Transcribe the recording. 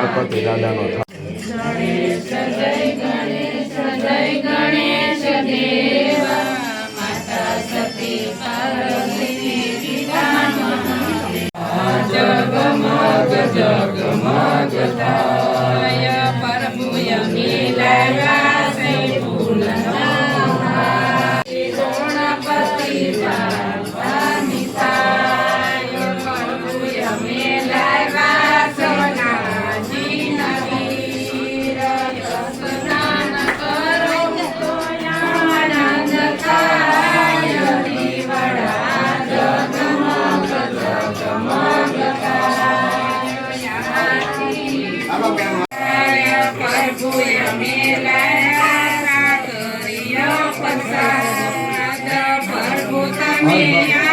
ગણપતિ દાદાનો થાય. ગણેશ જય ગણેશ જય ગણેશ દેવા માતા સતી પાર્વતી પિતા જગમગ જગમગ થાય પ્રભુ યમી લાવ્યા છે ફૂલના ગણપતિ બાપા મિસાય પ્રભુ યમી લાવ્યા સોનાજી નવીર સ્નાન કરો તો આનંદ થાય દીવડા જગમગ જગમગ થાય પ્રભુ યમી લાવ્યા સાકરિયો પ્રસાદ પ્રભુ તમે